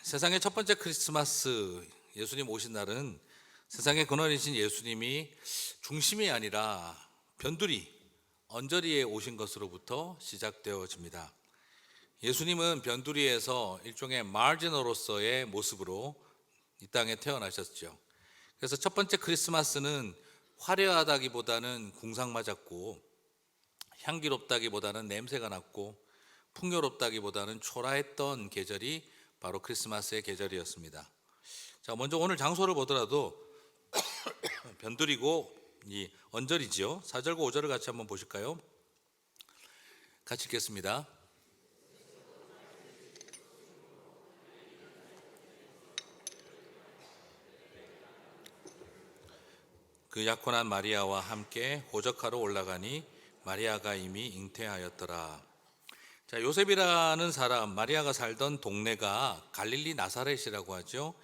세상의 첫 번째 크리스마스, 예수님 오신 날은 세상의 근원이신 예수님이 중심이 아니라 변두리, 언저리에 오신 것으로부터 시작되어집니다. 예수님은 변두리에서 일종의 마지노로서의 모습으로 이 땅에 태어나셨죠. 그래서 첫 번째 크리스마스는 화려하다기보다는 궁상맞았고, 향기롭다기보다는 냄새가 났고, 풍요롭다기보다는 초라했던 계절이 바로 크리스마스의 계절이었습니다. 자, 먼저 오늘 장소를 보더라도 변두리고 이 언저리지요. 4절과 5절을 같이 한번 보실까요? 같이 읽겠습니다. 그 약혼한 마리아와 함께 호적하러 올라가니 마리아가 이미 잉태하였더라. 자, 요셉이라는 사람, 마리아가 살던 동네가 갈릴리 나사렛이라고 하죠.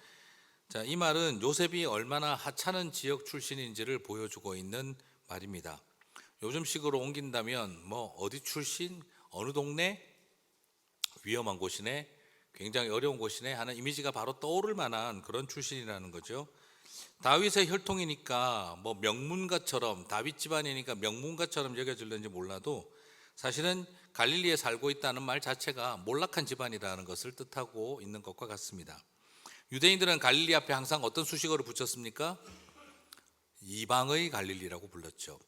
자, 이 말은 요셉이 얼마나 하찮은 지역 출신인지를 보여주고 있는 말입니다. 요즘식으로 옮긴다면 어디 출신, 어느 동네, 위험한 곳이네, 굉장히 어려운 곳이네 하는 이미지가 바로 떠오를 만한 그런 출신이라는 거죠. 다윗의 혈통이니까 명문가처럼, 다윗 집안이니까 명문가처럼 여겨질는지 몰라도 사실은 갈릴리에 살고 있다는 말 자체가 몰락한 집안이라는 것을 뜻하고 있는 것과 같습니다. 유대인들은 갈릴리 앞에 항상 어떤 수식어를 붙였습니까? 이방의 갈릴리라고 불렀죠.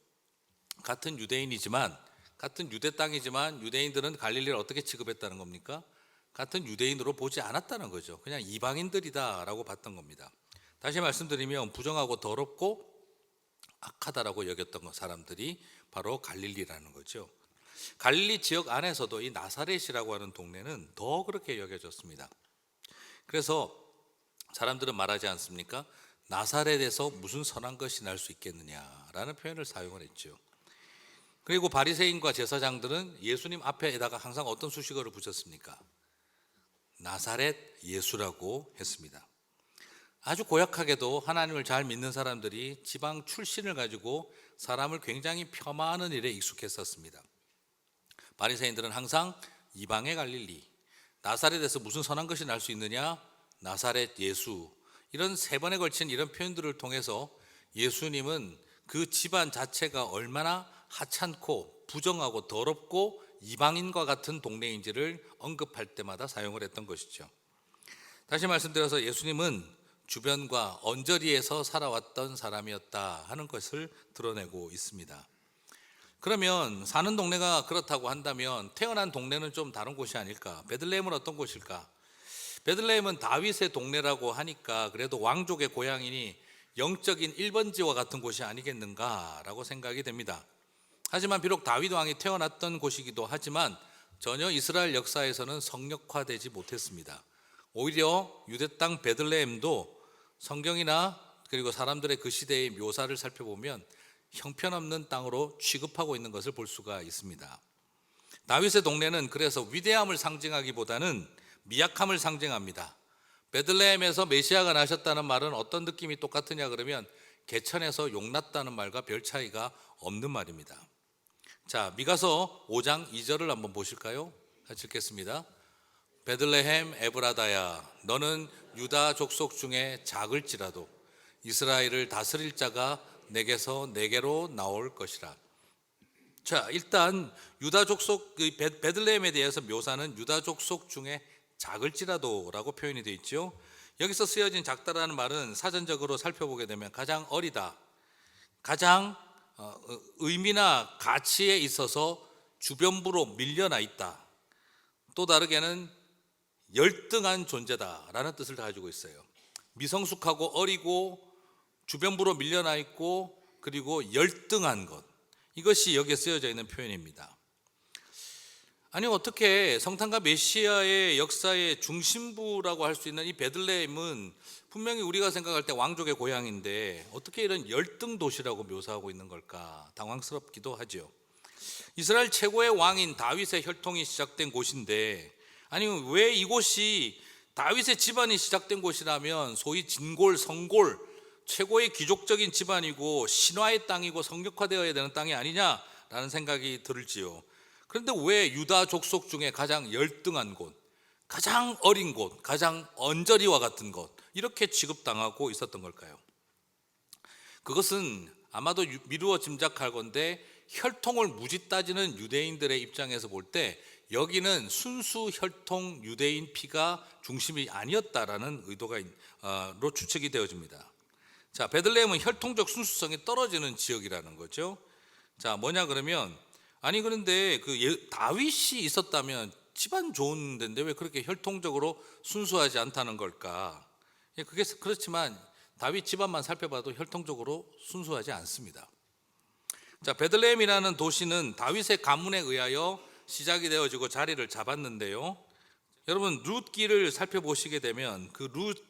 같은 유대인이지만, 같은 유대 땅이지만 유대인들은 갈릴리를 어떻게 취급했다는 겁니까? 같은 유대인으로 보지 않았다는 거죠. 그냥 이방인들이다라고 봤던 겁니다. 다시 말씀드리면 부정하고 더럽고 악하다라고 여겼던 사람들이 바로 갈릴리라는 거죠. 갈릴리 지역 안에서도 이 나사렛이라고 하는 동네는 더 그렇게 여겨졌습니다. 그래서 사람들은 말하지 않습니까? 나사렛에서 무슨 선한 것이 날 수 있겠느냐라는 표현을 사용을 했죠. 그리고 바리새인과 제사장들은 예수님 앞에다가 항상 어떤 수식어를 붙였습니까? 나사렛 예수라고 했습니다. 아주 고약하게도 하나님을 잘 믿는 사람들이 지방 출신을 가지고 사람을 굉장히 폄하하는 일에 익숙했었습니다. 바리새인들은 항상 이방의 갈릴리, 나사렛에서 무슨 선한 것이 날 수 있느냐? 나사렛 예수. 이런 세 번에 걸친 이런 표현들을 통해서 예수님은 그 집안 자체가 얼마나 하찮고 부정하고 더럽고 이방인과 같은 동네인지를 언급할 때마다 사용을 했던 것이죠. 다시 말씀드려서 예수님은 주변과 언저리에서 살아왔던 사람이었다 하는 것을 드러내고 있습니다. 그러면 사는 동네가 그렇다고 한다면 태어난 동네는 좀 다른 곳이 아닐까? 베들레헴은 어떤 곳일까? 베들레헴은 다윗의 동네라고 하니까 그래도 왕족의 고향이니 영적인 1번지와 같은 곳이 아니겠는가라고 생각이 됩니다. 하지만 비록 다윗 왕이 태어났던 곳이기도 하지만 전혀 이스라엘 역사에서는 성역화되지 못했습니다. 오히려 유대 땅 베들레헴도 성경이나 그리고 사람들의 그 시대의 묘사를 살펴보면 형편없는 땅으로 취급하고 있는 것을 볼 수가 있습니다. 다윗의 동네는 그래서 위대함을 상징하기보다는 미약함을 상징합니다. 베들레헴에서 메시아가 나셨다는 말은 어떤 느낌이 똑같으냐 그러면 개천에서 용났다는 말과 별 차이가 없는 말입니다. 자, 미가서 5장 2절을 한번 보실까요? 같이 읽겠습니다. 베들레헴 에브라다야, 너는 유다 족속 중에 작을지라도 이스라엘을 다스릴 자가 내게서 내게로 나올 것이라. 자, 일단 유다 족속 베들레헴에 대해서 묘사는 유다 족속 중에 작을지라도라고 표현이 되어 있죠. 여기서 쓰여진 작다라는 말은 사전적으로 살펴보게 되면 가장 어리다, 가장 의미나 가치에 있어서 주변부로 밀려나 있다, 또 다르게는 열등한 존재다라는 뜻을 가지고 있어요. 미성숙하고 어리고 주변부로 밀려나 있고 그리고 열등한 것, 이것이 여기에 쓰여져 있는 표현입니다. 아니, 어떻게 성탄과 메시아의 역사의 중심부라고 할 수 있는 이 베들레헴은 분명히 우리가 생각할 때 왕족의 고향인데 어떻게 이런 열등 도시라고 묘사하고 있는 걸까? 당황스럽기도 하죠. 이스라엘 최고의 왕인 다윗의 혈통이 시작된 곳인데, 아니 왜 이곳이 다윗의 집안이 시작된 곳이라면 소위 진골, 성골, 최고의 귀족적인 집안이고 신화의 땅이고 성역화되어야 되는 땅이 아니냐라는 생각이 들지요. 그런데 왜 유다 족속 중에 가장 열등한 곳, 가장 어린 곳, 가장 언저리와 같은 곳, 이렇게 취급당하고 있었던 걸까요? 그것은 아마도 미루어 짐작할 건데, 혈통을 무지 따지는 유대인들의 입장에서 볼 때 여기는 순수 혈통 유대인 피가 중심이 아니었다라는 의도로 추측이 되어집니다. 자, 베들레헴은 혈통적 순수성이 떨어지는 지역이라는 거죠. 자, 뭐냐 그러면, 아니 그런데 다윗이 있었다면 집안 좋은 데인데 왜 그렇게 혈통적으로 순수하지 않다는 걸까? 그게 그렇지만 다윗 집안만 살펴봐도 혈통적으로 순수하지 않습니다. 자, 베들레헴이라는 도시는 다윗의 가문에 의하여 시작이 되어지고 자리를 잡았는데요. 여러분, 룻기를 살펴보시게 되면 그 룻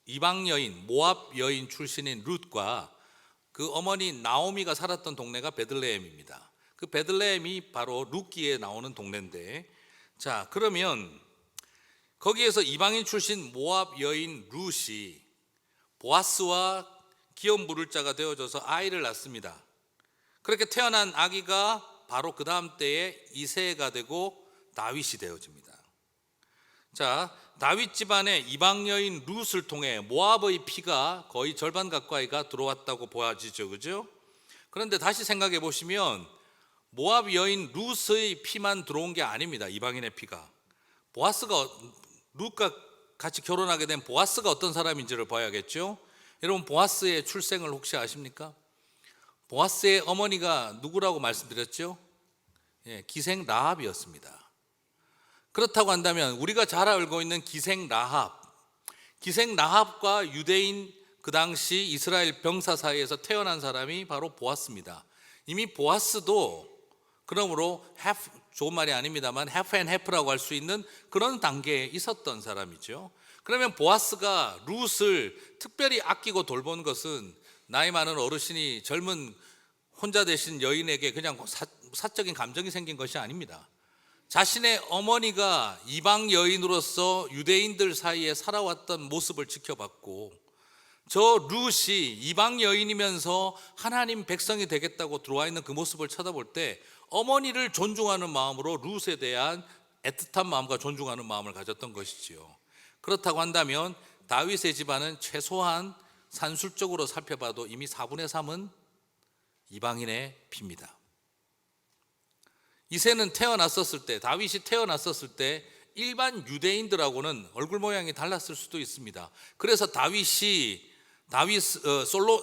이방 여인, 모압 여인 출신인 룻과 그 어머니 나오미가 살았던 동네가 베들레헴입니다. 그 베들레헴이 바로 룻기에 나오는 동네인데, 자, 그러면 거기에서 이방인 출신 모압 여인 룻이 보아스와 기업 물을 자가 되어져서 아이를 낳습니다. 그렇게 태어난 아기가 바로 그 다음 때에 이새가 되고 다윗이 되어집니다. 자, 다윗 집안의 이방 여인 룻을 통해 모압의 피가 거의 절반 가까이가 들어왔다고 보아지죠, 그죠? 그런데 다시 생각해 보시면 모압 여인 룻의 피만 들어온 게 아닙니다. 이방인의 피가. 룻과 같이 결혼하게 된 보아스가 어떤 사람인지를 봐야겠죠. 여러분, 보아스의 출생을 혹시 아십니까? 보아스의 어머니가 누구라고 말씀드렸죠? 기생 라합이었습니다. 그렇다고 한다면 우리가 잘 알고 있는 기생 라합과 유대인 그 당시 이스라엘 병사 사이에서 태어난 사람이 바로 보아스입니다. 이미 보아스도 그러므로 좋은 말이 아닙니다만 half and half라고 할 수 있는 그런 단계에 있었던 사람이죠. 그러면 보아스가 룻을 특별히 아끼고 돌본 것은 나이 많은 어르신이 젊은 혼자 되신 여인에게 그냥 사적인 감정이 생긴 것이 아닙니다. 자신의 어머니가 이방 여인으로서 유대인들 사이에 살아왔던 모습을 지켜봤고, 저 룻이 이방 여인이면서 하나님 백성이 되겠다고 들어와 있는 그 모습을 쳐다볼 때 어머니를 존중하는 마음으로 룻에 대한 애틋한 마음과 존중하는 마음을 가졌던 것이지요. 그렇다고 한다면 다윗의 집안은 최소한 산술적으로 살펴봐도 이미 4분의 3은 이방인의 피입니다. 이새는 다윗이 태어났었을 때 일반 유대인들하고는 얼굴 모양이 달랐을 수도 있습니다. 그래서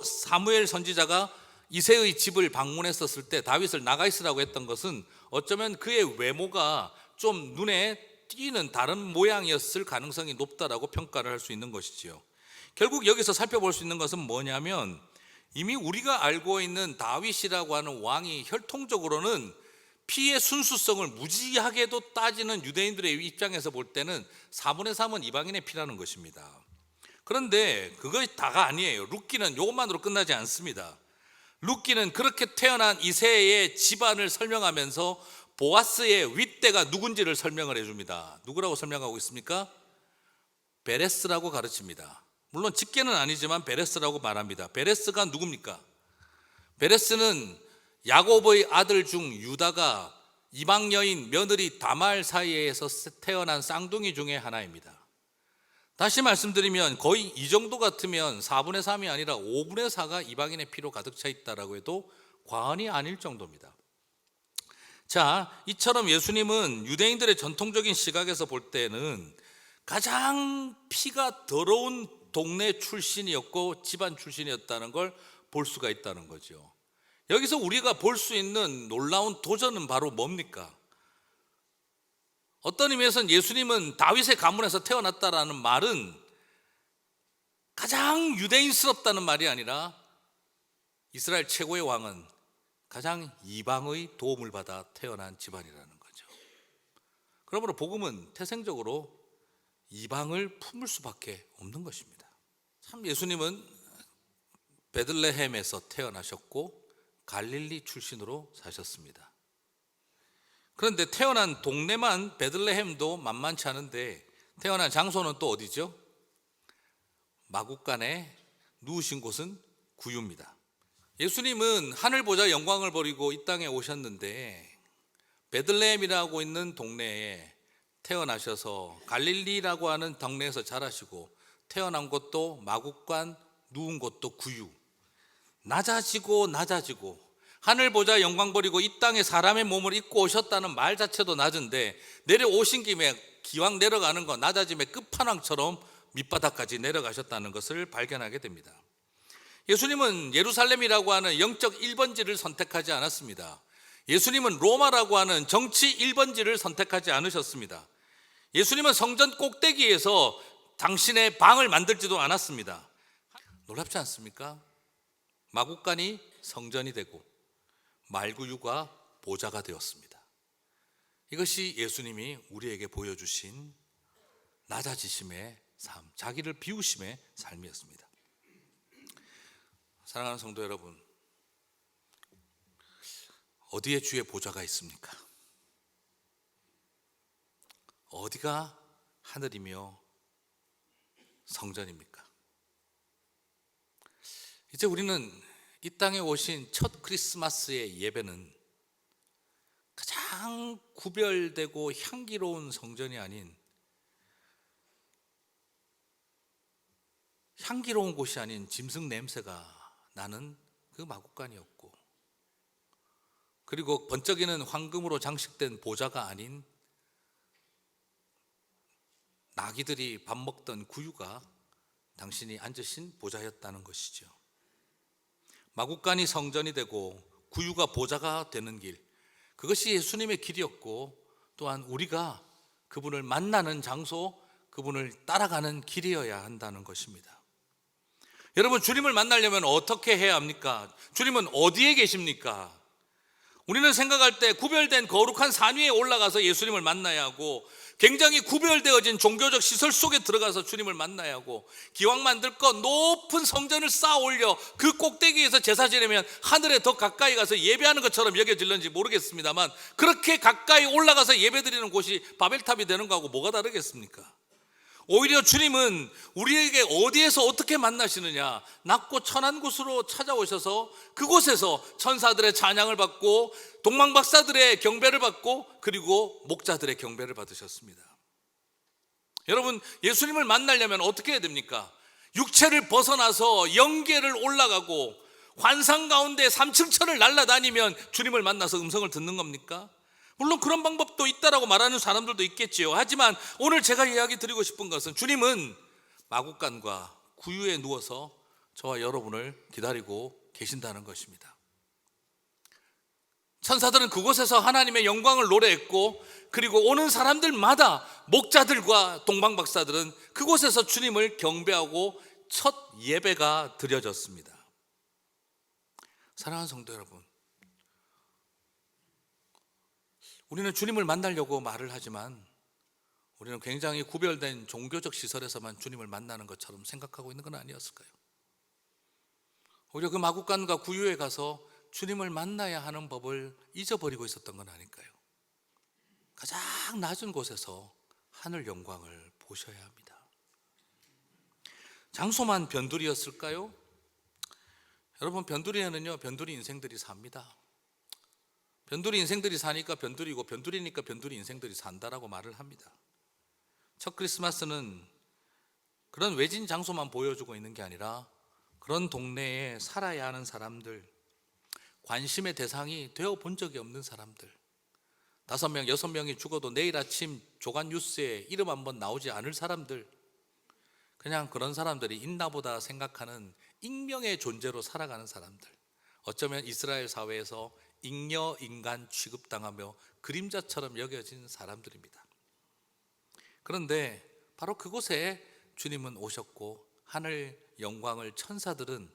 사무엘 선지자가 이새의 집을 방문했었을 때 다윗을 나가 있으라고 했던 것은 어쩌면 그의 외모가 좀 눈에 띄는 다른 모양이었을 가능성이 높다라고 평가를 할 수 있는 것이지요. 결국 여기서 살펴볼 수 있는 것은 뭐냐면, 이미 우리가 알고 있는 다윗이라고 하는 왕이 혈통적으로는 피의 순수성을 무지하게도 따지는 유대인들의 입장에서 볼 때는 4분의 3은 이방인의 피라는 것입니다. 그런데 그것이 다가 아니에요. 룻기는 이것만으로 끝나지 않습니다. 룻기는 그렇게 태어난 이새의 집안을 설명하면서 보아스의 윗대가 누군지를 설명을 해줍니다. 누구라고 설명하고 있습니까? 베레스라고 가르칩니다. 물론 직계는 아니지만 베레스라고 말합니다. 베레스가 누굽니까? 베레스는 야곱의 아들 중 유다가 이방 여인 며느리 다말 사이에서 태어난 쌍둥이 중에 하나입니다. 다시 말씀드리면 거의 이 정도 같으면 4분의 3이 아니라 5분의 4가 이방인의 피로 가득 차 있다라고 해도 과언이 아닐 정도입니다. 자, 이처럼 예수님은 유대인들의 전통적인 시각에서 볼 때는 가장 피가 더러운 동네 출신이었고 집안 출신이었다는 걸 볼 수가 있다는 거죠. 여기서 우리가 볼 수 있는 놀라운 도전은 바로 뭡니까? 어떤 의미에서는 예수님은 다윗의 가문에서 태어났다라는 말은 가장 유대인스럽다는 말이 아니라 이스라엘 최고의 왕은 가장 이방의 도움을 받아 태어난 집안이라는 거죠. 그러므로 복음은 태생적으로 이방을 품을 수밖에 없는 것입니다. 참, 예수님은 베들레헴에서 태어나셨고 갈릴리 출신으로 사셨습니다. 그런데 태어난 동네만 베들레헴도 만만치 않은데 태어난 장소는 또 어디죠? 마국간에 누우신 곳은 구유입니다. 예수님은 하늘 보자 영광을 버리고 이 땅에 오셨는데 베들레헴이라고 있는 동네에 태어나셔서 갈릴리라고 하는 동네에서 자라시고 태어난 곳도 마국간, 누운 곳도 구유. 낮아지고 하늘 보자 영광 버리고 이 땅에 사람의 몸을 입고 오셨다는 말 자체도 낮은데, 내려오신 김에 기왕 내려가는 거 낮아짐의 끝판왕처럼 밑바닥까지 내려가셨다는 것을 발견하게 됩니다. 예수님은 예루살렘이라고 하는 영적 1번지를 선택하지 않았습니다. 예수님은 로마라고 하는 정치 1번지를 선택하지 않으셨습니다. 예수님은 성전 꼭대기에서 당신의 방을 만들지도 않았습니다. 놀랍지 않습니까? 마국간이 성전이 되고 말구유가 보좌가 되었습니다. 이것이 예수님이 우리에게 보여주신 낮아지심의 삶, 자기를 비우심의 삶이었습니다. 사랑하는 성도 여러분, 어디에 주의 보좌가 있습니까? 어디가 하늘이며 성전입니까? 이제 우리는 이 땅에 오신 첫 크리스마스의 예배는 가장 구별되고 향기로운 성전이 아닌, 향기로운 곳이 아닌 짐승 냄새가 나는 그 마국간이었고, 그리고 번쩍이는 황금으로 장식된 보좌가 아닌 나귀들이 밥 먹던 구유가 당신이 앉으신 보좌였다는 것이죠. 마국간이 성전이 되고 구유가 보좌가 되는 길, 그것이 예수님의 길이었고, 또한 우리가 그분을 만나는 장소, 그분을 따라가는 길이어야 한다는 것입니다. 여러분, 주님을 만나려면 어떻게 해야 합니까? 주님은 어디에 계십니까? 우리는 생각할 때 구별된 거룩한 산 위에 올라가서 예수님을 만나야 하고, 굉장히 구별되어진 종교적 시설 속에 들어가서 주님을 만나야 하고, 기왕 만들 것 높은 성전을 쌓아 올려 그 꼭대기에서 제사 지내면 하늘에 더 가까이 가서 예배하는 것처럼 여겨질는지 모르겠습니다만, 그렇게 가까이 올라가서 예배드리는 곳이 바벨탑이 되는 거하고 뭐가 다르겠습니까? 오히려 주님은 우리에게 어디에서 어떻게 만나시느냐, 낮고 천한 곳으로 찾아오셔서 그곳에서 천사들의 찬양을 받고 동방박사들의 경배를 받고 그리고 목자들의 경배를 받으셨습니다. 여러분, 예수님을 만나려면 어떻게 해야 됩니까? 육체를 벗어나서 영계를 올라가고 환상 가운데 3층천을 날아다니면 주님을 만나서 음성을 듣는 겁니까? 물론 그런 방법도 있다라고 말하는 사람들도 있겠지요. 하지만 오늘 제가 이야기 드리고 싶은 것은, 주님은 마국간과 구유에 누워서 저와 여러분을 기다리고 계신다는 것입니다. 천사들은 그곳에서 하나님의 영광을 노래했고, 그리고 오는 사람들마다 목자들과 동방박사들은 그곳에서 주님을 경배하고 첫 예배가 드려졌습니다. 사랑하는 성도 여러분, 우리는 주님을 만나려고 말을 하지만 우리는 굉장히 구별된 종교적 시설에서만 주님을 만나는 것처럼 생각하고 있는 건 아니었을까요? 오히려 그 마국간과 구유에 가서 주님을 만나야 하는 법을 잊어버리고 있었던 건 아닐까요? 가장 낮은 곳에서 하늘 영광을 보셔야 합니다. 장소만 변두리였을까요? 여러분, 변두리에는요, 변두리 인생들이 삽니다. 변두리 인생들이 사니까 변두리고, 변두리니까 변두리 인생들이 산다라고 말을 합니다. 첫 크리스마스는 그런 외진 장소만 보여주고 있는 게 아니라 그런 동네에 살아야 하는 사람들, 관심의 대상이 되어 본 적이 없는 사람들, 5명, 6명이 죽어도 내일 아침 조간 뉴스에 이름 한번 나오지 않을 사람들, 그냥 그런 사람들이 있나보다 생각하는 익명의 존재로 살아가는 사람들, 어쩌면 이스라엘 사회에서 잉여 인간 취급당하며 그림자처럼 여겨진 사람들입니다. 그런데 바로 그곳에 주님은 오셨고, 하늘 영광을 천사들은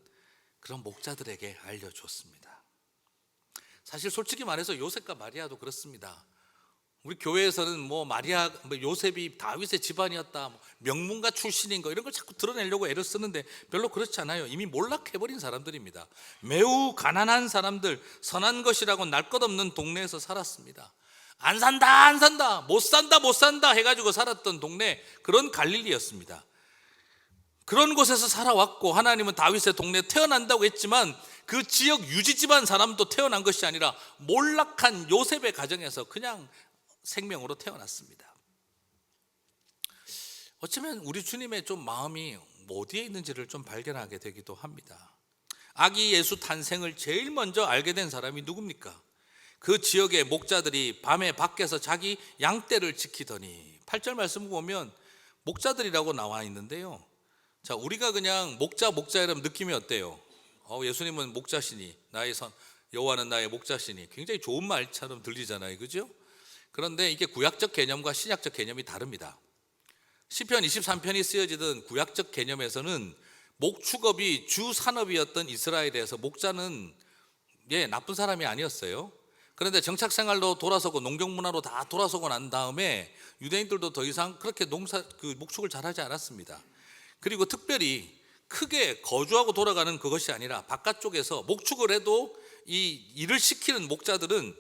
그런 목자들에게 알려줬습니다. 사실 솔직히 말해서 요셉과 마리아도 그렇습니다. 우리 교회에서는 요셉이 다윗의 집안이었다, 명문가 출신인 거, 이런 걸 자꾸 드러내려고 애를 쓰는데 별로 그렇지 않아요. 이미 몰락해버린 사람들입니다. 매우 가난한 사람들, 선한 것이라고 날 것 없는 동네에서 살았습니다. 안 산다 못 산다 해가지고 살았던 동네, 그런 갈릴리였습니다. 그런 곳에서 살아왔고, 하나님은 다윗의 동네에 태어난다고 했지만 그 지역 유지 집안 사람도 태어난 것이 아니라 몰락한 요셉의 가정에서 그냥 생명으로 태어났습니다. 어쩌면 우리 주님의 좀 마음이 어디에 있는지를 좀 발견하게 되기도 합니다. 아기 예수 탄생을 제일 먼저 알게 된 사람이 누굽니까? 그 지역의 목자들이 밤에 밖에서 자기 양떼를 지키더니 8절 말씀 보면 목자들이라고 나와 있는데요. 자, 우리가 그냥 목자 이러면 느낌이 어때요? 예수님은 목자시니 나의 선 여호와는 나의 목자시니 굉장히 좋은 말처럼 들리잖아요, 그죠? 그런데 이게 구약적 개념과 신약적 개념이 다릅니다. 시편 23편이 쓰여지던 구약적 개념에서는 목축업이 주 산업이었던 이스라엘에서 목자는 나쁜 사람이 아니었어요. 그런데 정착 생활로 돌아서고 농경 문화로 다 돌아서고 난 다음에 유대인들도 더 이상 그렇게 목축을 잘하지 않았습니다. 그리고 특별히 크게 거주하고 돌아가는 그것이 아니라 바깥쪽에서 목축을 해도 이 일을 시키는 목자들은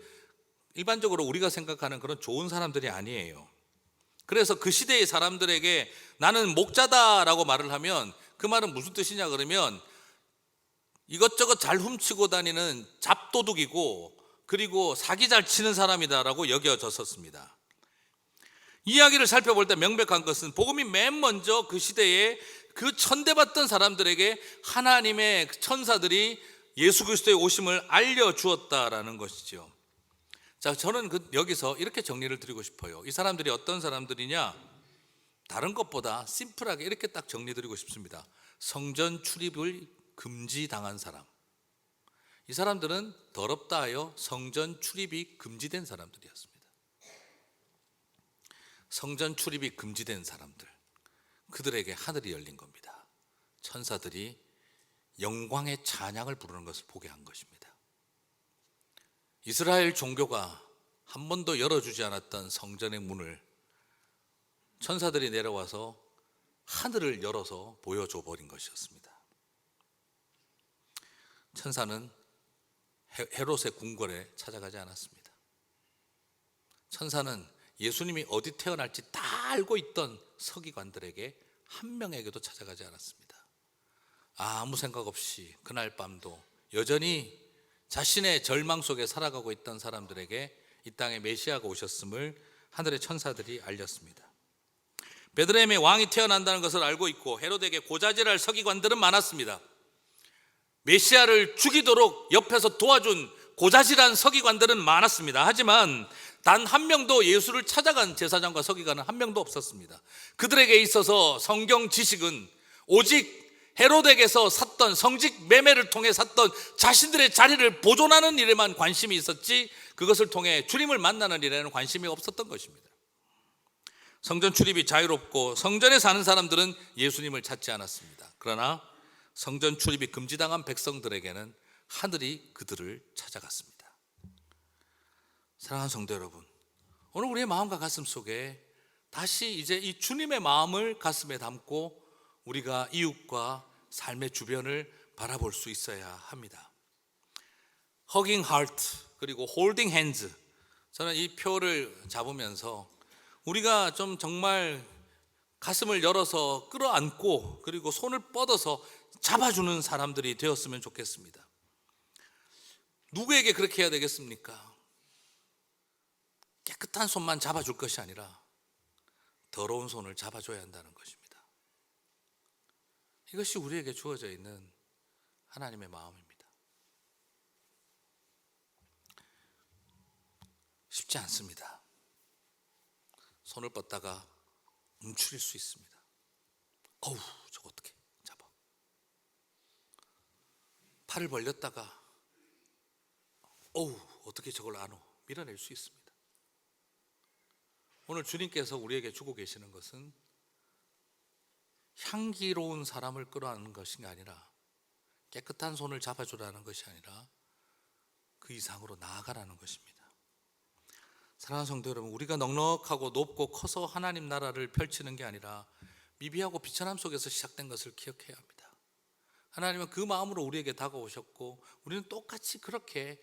일반적으로 우리가 생각하는 그런 좋은 사람들이 아니에요. 그래서 그 시대의 사람들에게 나는 목자다라고 말을 하면 그 말은 무슨 뜻이냐 그러면 이것저것 잘 훔치고 다니는 잡도둑이고 그리고 사기 잘 치는 사람이다라고 여겨졌었습니다. 이야기를 살펴볼 때 명백한 것은 복음이 맨 먼저 그 시대에 그 천대받던 사람들에게 하나님의 천사들이 예수 그리스도의 오심을 알려주었다라는 것이죠. 자, 저는 여기서 이렇게 정리를 드리고 싶어요. 이 사람들이 어떤 사람들이냐? 다른 것보다 심플하게 이렇게 딱 정리 드리고 싶습니다. 성전 출입을 금지당한 사람. 이 사람들은 더럽다 하여 성전 출입이 금지된 사람들이었습니다. 성전 출입이 금지된 사람들, 그들에게 하늘이 열린 겁니다. 천사들이 영광의 찬양을 부르는 것을 보게 한 것입니다. 이스라엘 종교가 한 번도 열어주지 않았던 성전의 문을 천사들이 내려와서 하늘을 열어서 보여줘 버린 것이었습니다. 천사는 헤롯의 궁궐에 찾아가지 않았습니다. 천사는 예수님이 어디 태어날지 다 알고 있던 서기관들에게 한 명에게도 찾아가지 않았습니다. 아무 생각 없이 그날 밤도 여전히 자신의 절망 속에 살아가고 있던 사람들에게 이 땅에 메시아가 오셨음을 하늘의 천사들이 알렸습니다. 베들레헴에 왕이 태어난다는 것을 알고 있고 헤롯에게 고자질할 서기관들은 많았습니다. 메시아를 죽이도록 옆에서 도와준 고자질한 서기관들은 많았습니다. 하지만 단 한 명도 예수를 찾아간 제사장과 서기관은 한 명도 없었습니다. 그들에게 있어서 성경 지식은 오직 헤롯에게서 샀던 성직 매매를 통해 샀던 자신들의 자리를 보존하는 일에만 관심이 있었지 그것을 통해 주님을 만나는 일에는 관심이 없었던 것입니다. 성전 출입이 자유롭고 성전에 사는 사람들은 예수님을 찾지 않았습니다. 그러나 성전 출입이 금지당한 백성들에게는 하늘이 그들을 찾아갔습니다. 사랑하는 성도 여러분, 오늘 우리의 마음과 가슴 속에 다시 이제 이 주님의 마음을 가슴에 담고 우리가 이웃과 삶의 주변을 바라볼 수 있어야 합니다. Hugging heart 그리고 holding hands, 저는 이 표를 잡으면서 우리가 좀 정말 가슴을 열어서 끌어안고 그리고 손을 뻗어서 잡아주는 사람들이 되었으면 좋겠습니다. 누구에게 그렇게 해야 되겠습니까? 깨끗한 손만 잡아줄 것이 아니라 더러운 손을 잡아줘야 한다는 것입니다. 이것이 우리에게 주어져 있는 하나님의 마음입니다. 쉽지 않습니다. 손을 뻗다가 움츠릴 수 있습니다. 어우, 저거 어떻게 잡아. 팔을 벌렸다가 어우, 어떻게 저걸 안어 밀어낼 수 있습니다. 오늘 주님께서 우리에게 주고 계시는 것은 향기로운 사람을 끌어안는 것이 아니라 깨끗한 손을 잡아주라는 것이 아니라 그 이상으로 나아가라는 것입니다. 사랑하는 성도 여러분, 우리가 넉넉하고 높고 커서 하나님 나라를 펼치는 게 아니라 미비하고 비천함 속에서 시작된 것을 기억해야 합니다. 하나님은 그 마음으로 우리에게 다가오셨고 우리는 똑같이 그렇게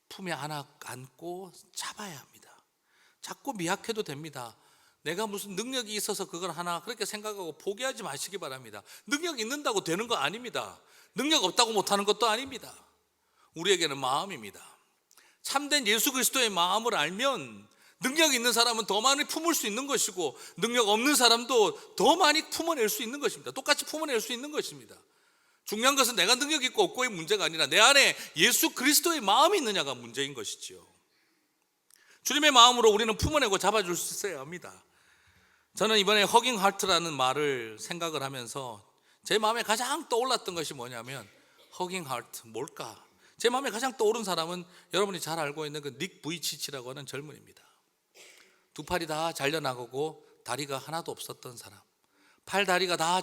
품에 안고 잡아야 합니다. 자꾸 미약해도 됩니다. 내가 무슨 능력이 있어서 그걸 하나 그렇게 생각하고 포기하지 마시기 바랍니다. 능력 있는다고 되는 거 아닙니다. 능력 없다고 못하는 것도 아닙니다. 우리에게는 마음입니다. 참된 예수 그리스도의 마음을 알면 능력 있는 사람은 더 많이 품을 수 있는 것이고 능력 없는 사람도 더 많이 품어낼 수 있는 것입니다. 똑같이 품어낼 수 있는 것입니다. 중요한 것은 내가 능력 있고 없고의 문제가 아니라 내 안에 예수 그리스도의 마음이 있느냐가 문제인 것이지요. 주님의 마음으로 우리는 품어내고 잡아줄 수 있어야 합니다. 저는 이번에 허깅 하트라는 말을 생각을 하면서 제 마음에 가장 떠올랐던 것이 뭐냐면 허깅 하트 뭘까? 제 마음에 가장 떠오른 사람은 여러분이 잘 알고 있는 그 닉 부이치치라고 하는 젊은입니다. 두 팔이 다 잘려나가고 다리가 하나도 없었던 사람, 팔 다리가 다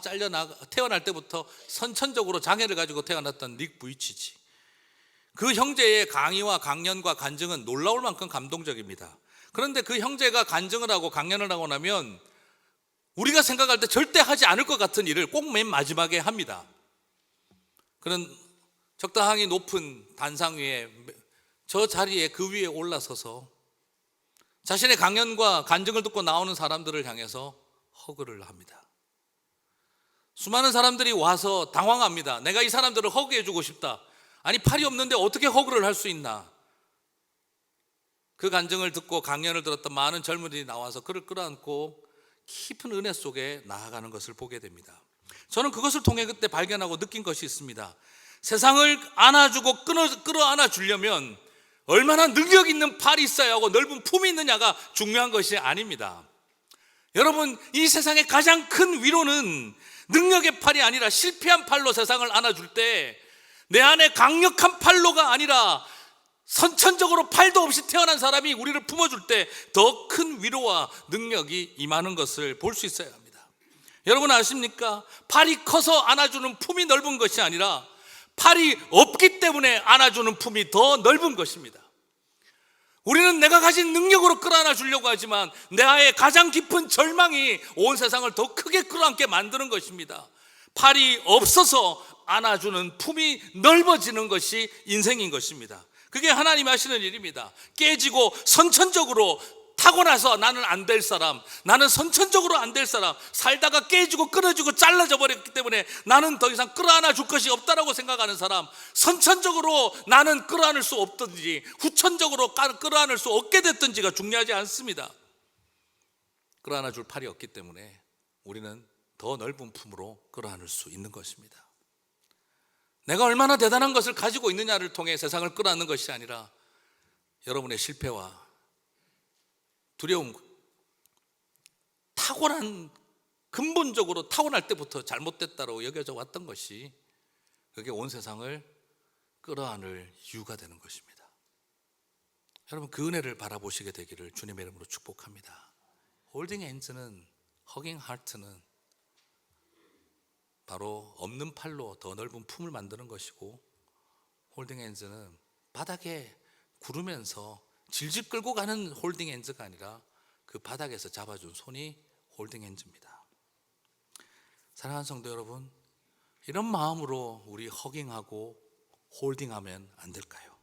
태어날 때부터 선천적으로 장애를 가지고 태어났던 닉 부이치치. 그 형제의 강의와 강연과 간증은 놀라울 만큼 감동적입니다. 그런데 그 형제가 간증을 하고 강연을 하고 나면 우리가 생각할 때 절대 하지 않을 것 같은 일을 꼭 맨 마지막에 합니다. 그런 적당히 높은 단상 위에 저 자리에 그 위에 올라서서 자신의 강연과 간증을 듣고 나오는 사람들을 향해서 허그를 합니다. 수많은 사람들이 와서 당황합니다. 내가 이 사람들을 허그해주고 싶다. 아니 팔이 없는데 어떻게 허그를 할 수 있나? 그 간증을 듣고 강연을 들었던 많은 젊은이들이 나와서 그를 끌어안고 깊은 은혜 속에 나아가는 것을 보게 됩니다. 저는 그것을 통해 그때 발견하고 느낀 것이 있습니다. 세상을 안아주고 끌어안아 주려면 얼마나 능력 있는 팔이 있어야 하고 넓은 품이 있느냐가 중요한 것이 아닙니다. 여러분, 이 세상의 가장 큰 위로는 능력의 팔이 아니라 실패한 팔로 세상을 안아줄 때 내 안에 강력한 팔로가 아니라 선천적으로 팔도 없이 태어난 사람이 우리를 품어줄 때 더 큰 위로와 능력이 임하는 것을 볼 수 있어야 합니다. 여러분 아십니까? 팔이 커서 안아주는 품이 넓은 것이 아니라 팔이 없기 때문에 안아주는 품이 더 넓은 것입니다. 우리는 내가 가진 능력으로 끌어안아 주려고 하지만 내 안에 가장 깊은 절망이 온 세상을 더 크게 끌어안게 만드는 것입니다. 팔이 없어서 안아주는 품이 넓어지는 것이 인생인 것입니다. 그게 하나님이 하시는 일입니다. 깨지고 선천적으로 타고나서 나는 안 될 사람, 나는 선천적으로 안 될 사람, 살다가 깨지고 끊어지고 잘라져 버렸기 때문에 나는 더 이상 끌어안아 줄 것이 없다라고 생각하는 사람, 선천적으로 나는 끌어안을 수 없든지 후천적으로 끌어안을 수 없게 됐든지가 중요하지 않습니다. 끌어안아 줄 팔이 없기 때문에 우리는 더 넓은 품으로 끌어안을 수 있는 것입니다. 내가 얼마나 대단한 것을 가지고 있느냐를 통해 세상을 끌어안는 것이 아니라 여러분의 실패와 두려움, 근본적으로 타고날 때부터 잘못됐다고 여겨져 왔던 것이 그게 온 세상을 끌어안을 이유가 되는 것입니다. 여러분 그 은혜를 바라보시게 되기를 주님의 이름으로 축복합니다. 홀딩 핸즈는, 허깅 하트는 바로 없는 팔로 더 넓은 품을 만드는 것이고, 홀딩 핸즈는 바닥에 구르면서 질질 끌고 가는 홀딩 핸즈가 아니라 그 바닥에서 잡아준 손이 홀딩 핸즈입니다. 사랑하는 성도 여러분, 이런 마음으로 우리 허깅하고 홀딩하면 안 될까요?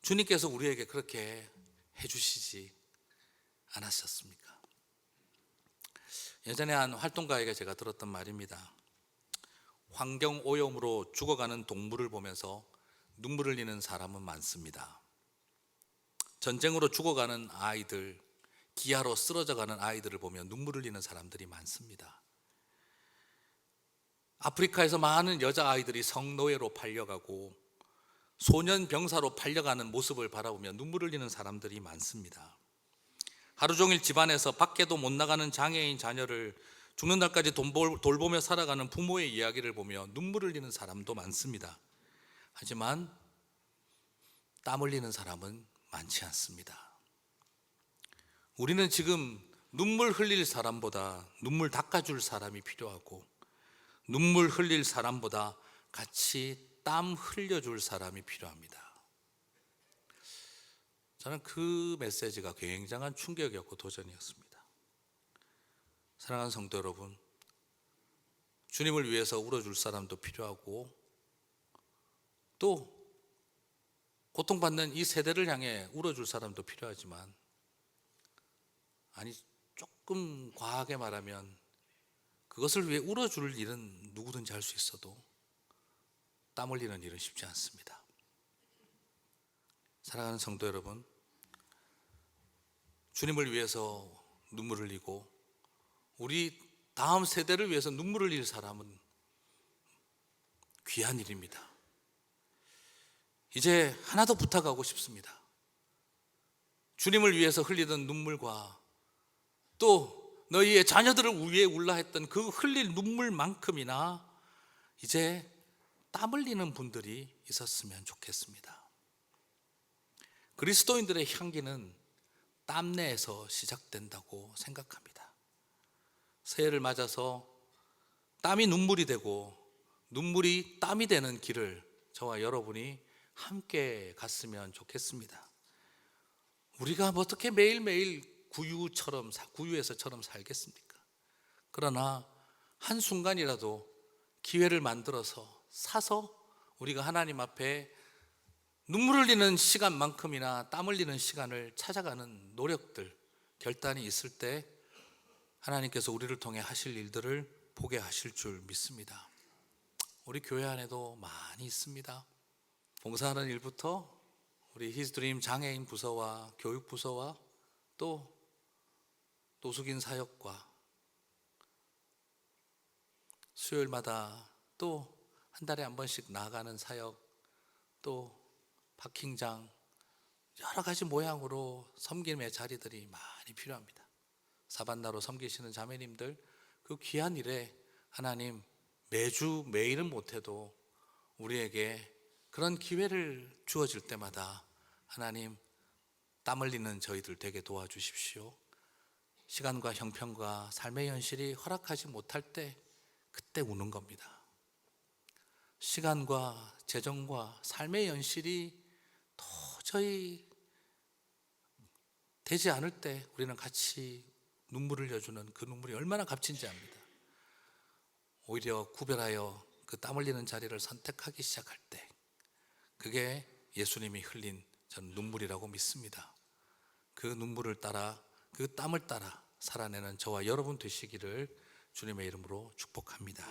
주님께서 우리에게 그렇게 해주시지 않았었습니까? 예전에 한 활동가에게 제가 들었던 말입니다. 환경 오염으로 죽어가는 동물을 보면서 눈물 흘리는 사람은 많습니다. 전쟁으로 죽어가는 아이들, 기아로 쓰러져가는 아이들을 보면 눈물 흘리는 사람들이 많습니다. 아프리카에서 많은 여자아이들이 성노예로 팔려가고 소년 병사로 팔려가는 모습을 바라보며 눈물 흘리는 사람들이 많습니다. 하루 종일 집안에서 밖에도 못 나가는 장애인 자녀를 죽는 날까지 돌보며 살아가는 부모의 이야기를 보며 눈물 흘리는 사람도 많습니다. 하지만 땀 흘리는 사람은 많지 않습니다. 우리는 지금 눈물 흘릴 사람보다 눈물 닦아줄 사람이 필요하고, 눈물 흘릴 사람보다 같이 땀 흘려줄 사람이 필요합니다. 저는 그 메시지가 굉장한 충격이었고 도전이었습니다. 사랑하는 성도 여러분, 주님을 위해서 울어줄 사람도 필요하고, 또 고통받는 이 세대를 향해 울어줄 사람도 필요하지만, 아니 조금 과하게 말하면 그것을 위해 울어줄 일은 누구든지 할 수 있어도 땀 흘리는 일은 쉽지 않습니다. 사랑하는 성도 여러분, 주님을 위해서 눈물을 흘리고 우리 다음 세대를 위해서 눈물을 흘릴 사람은 귀한 일입니다. 이제 하나 더 부탁하고 싶습니다. 주님을 위해서 흘리던 눈물과 또 너희의 자녀들을 위해 울라 했던 그 흘릴 눈물만큼이나 이제 땀 흘리는 분들이 있었으면 좋겠습니다. 그리스도인들의 향기는 땀내에서 시작된다고 생각합니다. 새해를 맞아서 땀이 눈물이 되고 눈물이 땀이 되는 길을 저와 여러분이 함께 갔으면 좋겠습니다. 우리가 어떻게 매일매일 구유에서처럼 살겠습니까? 그러나 한순간이라도 기회를 만들어서 사서 우리가 하나님 앞에 눈물 흘리는 시간만큼이나 땀 흘리는 시간을 찾아가는 노력들, 결단이 있을 때 하나님께서 우리를 통해 하실 일들을 보게 하실 줄 믿습니다. 우리 교회 안에도 많이 있습니다. 봉사하는 일부터 우리 히스드림 장애인 부서와 교육 부서와 또 노숙인 사역과 수요일마다 또 한 달에 한 번씩 나아가는 사역, 또 파킹장, 여러 가지 모양으로 섬김의 자리들이 많이 필요합니다. 사반나로 섬기시는 자매님들, 그 귀한 일에 하나님 매주 매일은 못해도 우리에게 그런 기회를 주어질 때마다 하나님 땀 흘리는 저희들 되게 도와주십시오. 시간과 형편과 삶의 현실이 허락하지 못할 때 그때 우는 겁니다. 시간과 재정과 삶의 현실이 도저히 되지 않을 때 우리는 같이 눈물을 흘려주는 그 눈물이 얼마나 값진지 압니다. 오히려 구별하여 그 땀 흘리는 자리를 선택하기 시작할 때 그게 예수님이 흘린 저는 눈물이라고 믿습니다. 그 눈물을 따라, 그 땀을 따라 살아내는 저와 여러분 되시기를 주님의 이름으로 축복합니다.